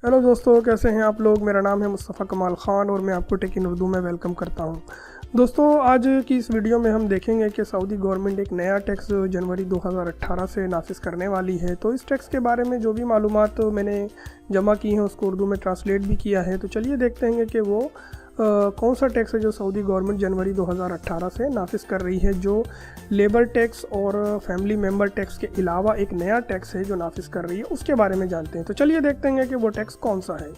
Hello दोस्तों, कैसे हैं आप लोग। मेरा नाम है मुस्तफ़ा कमाल ख़ान और मैं आपको टेक इन उर्दू में वेलकम करता हूं। दोस्तों, आज की इस वीडियो में हम देखेंगे कि सऊदी गवर्नमेंट एक नया टैक्स जनवरी 2018 से नाफिज करने वाली है। तो इस टैक्स के बारे में जो भी मालूमात मैंने जमा की हैं उसको उर्दू में ट्रांसलेट भी किया है। तो चलिए देखते हैं कि वो कौन सा टैक्स है जो सऊदी गवर्नमेंट जनवरी 2018 से नाफिज कर रही है, जो लेबर टैक्स और फैमिली मेंबर टैक्स के अलावा एक नया टैक्स है जो नाफिज कर रही है। उसके बारे में जानते हैं। तो चलिए देखते हैं कि वो टैक्स कौन सा है।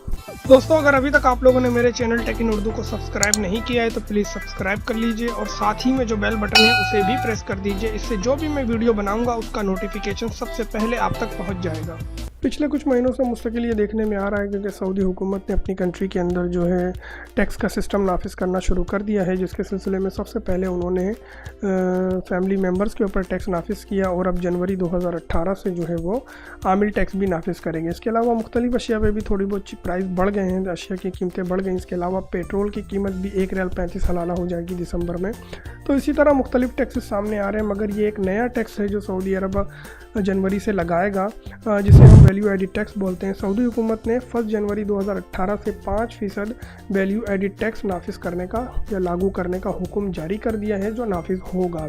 दोस्तों, अगर अभी तक आप लोगों ने मेरे चैनल टेक इन उर्दू को सब्सक्राइब नहीं किया है तो प्लीज़ सब्सक्राइब कर लीजिए और साथ ही में जो बेल बटन है उसे भी प्रेस कर दीजिए। इससे जो भी मैं वीडियो बनाऊंगा उसका नोटिफिकेशन सबसे पहले आप तक पहुँच जाएगा। पिछले कुछ महीनों से मुस्तकिल ये देखने में आ रहा है क्योंकि सऊदी हुकूमत ने अपनी कंट्री के अंदर जो है टैक्स का सिस्टम नाफिज करना शुरू कर दिया है, जिसके सिलसिले में सबसे पहले उन्होंने फैमिली मेंबर्स के ऊपर टैक्स नाफिज किया और अब जनवरी 2018 से जो है वो आमिल टैक्स भी नाफिज करेंगे। इसके अलावा मुख्तलिफ अशिया पे भी थोड़ी बहुत प्राइस बढ़ गए हैं, अशिया की कीमतें बढ़ गई। इसके अलावा पेट्रोल की कीमत भी 1 रियाल 35 सलाना हो जाएगी दिसंबर में। तो इसी तरह मुख्तलिफ टैक्सेस सामने आ रहे हैं, मगर ये एक नया टैक्स है जो सऊदी अरब जनवरी से लगाएगा, जिसे हम वैल्यू एडिड टैक्स बोलते हैं। सऊदी हुकूमत ने 1 जनवरी 2018 से 5% वैल्यू एडिड टैक्स नाफिज करने का या लागू करने का हुक्म जारी कर दिया है, जो नाफिज होगा।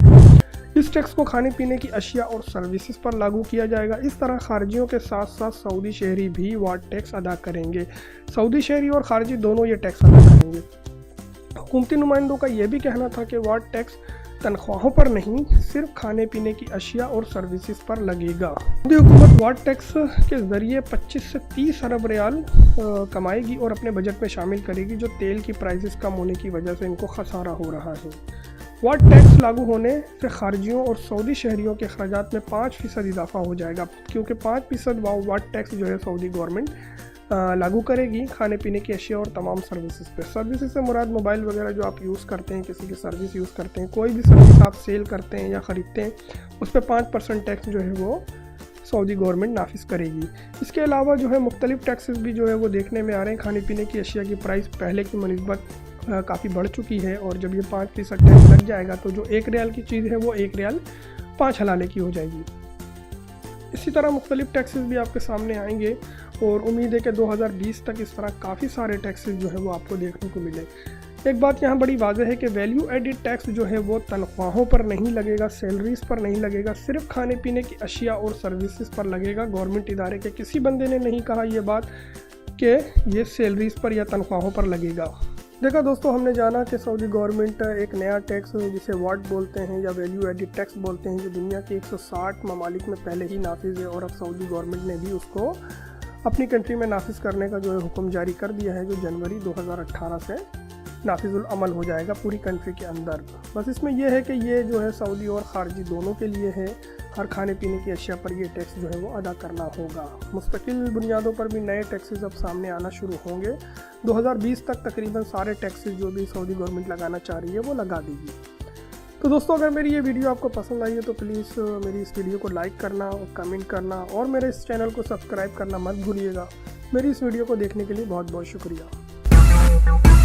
इस टैक्स को खाने पीने की अशिया और सर्विसेज पर लागू किया जाएगा। इस तरह खारजियों के साथ साथ सऊदी शहरी भी वाट टैक्स अदा करेंगे। सऊदी शहरी और खारजी दोनों ये टैक्स अदा करेंगे। हुकूमती नुमाइंदों का यह भी कहना था कि वाट टैक्स तनख्वाहों पर नहीं, सिर्फ खाने पीने की अशिया और सर्विसेज पर लगेगा। सऊदी हुकूमत वाट टैक्स के ज़रिए 25 से 30 अरब रियाल कमाएगी और अपने बजट में शामिल करेगी, जो तेल की प्राइसेस कम होने की वजह से इनको खसारा हो रहा है। वाट टैक्स लागू होने से खारजियों और सऊदी शहरियों के अखराजात में 5% इजाफा हो जाएगा, क्योंकि 5% वाट टैक्स जो है सऊदी गवर्नमेंट लागू करेगी खाने पीने की अशिया और तमाम सर्विसेज पे। सर्विसेज से मुराद मोबाइल वगैरह जो आप यूज़ करते हैं, किसी की सर्विस यूज़ करते हैं, कोई भी सर्विस आप सेल करते हैं या ख़रीदते हैं, उस पर 5% टैक्स जो है वो सऊदी गवर्नमेंट नाफिज करेगी। इसके अलावा जो है मुख्तलिफ टैक्सेस भी जो है वो देखने में आ रहे हैं। खाने पीने की अशिया की प्राइस पहले की मुनिस्बत काफ़ी बढ़ चुकी है और जब ये 5% टैक्स लग जाएगा तो जो 1 रियाल की चीज़ है वो 1 रियाल 5 हलाले की हो जाएगी। इसी तरह मुख्तलिफ टैक्सेस भी आपके सामने आएंगे और उम्मीद है कि 2020 तक इस तरह काफ़ी सारे टैक्सेस जो है वो आपको देखने को मिले। एक बात यहाँ बड़ी वाज़ेह है कि वैल्यू एडिड टैक्स जो है वो तनख्वाहों पर नहीं लगेगा, सैलरीज़ पर नहीं लगेगा, सिर्फ खाने पीने की अशिया और सर्विसेज पर लगेगा। गवर्नमेंट इदारे के किसी बंदे ने नहीं कहा ये बात कि ये सैलरीज़ पर या तनख्वाहों पर लगेगा। देखा दोस्तों, हमने जाना कि सऊदी गवर्नमेंट एक नया टैक्स जिसे वाट बोलते हैं या वैल्यू एडिड टैक्स बोलते हैं, जो दुनिया के 160 ममालिक में पहले ही नाफिज है और अब सऊदी गवर्नमेंट ने भी उसको अपनी कंट्री में नाफिज करने का जो है हुक्म जारी कर दिया है, जो जनवरी 2018 से नाफिजुल अमल हो जाएगा पूरी कंट्री के अंदर। बस इसमें यह है कि ये जो है सऊदी और खारजी दोनों के लिए है। हर खाने पीने की अशिया पर ये टैक्स जो है वो अदा करना होगा। मुस्तकिल बुनियादों पर भी नए टैक्सेस अब सामने आना शुरू होंगे। 2020 तक तकरीबन सारे टैक्सेस जो भी सऊदी गवर्नमेंट लगाना चाह रही है वो लगा देगी। तो दोस्तों, अगर मेरी ये वीडियो आपको पसंद आई है तो प्लीज़ मेरी इस वीडियो को लाइक करना और कमेंट करना और मेरे इस चैनल को सब्सक्राइब करना मत भूलिएगा। मेरी इस वीडियो को देखने के लिए बहुत बहुत शुक्रिया।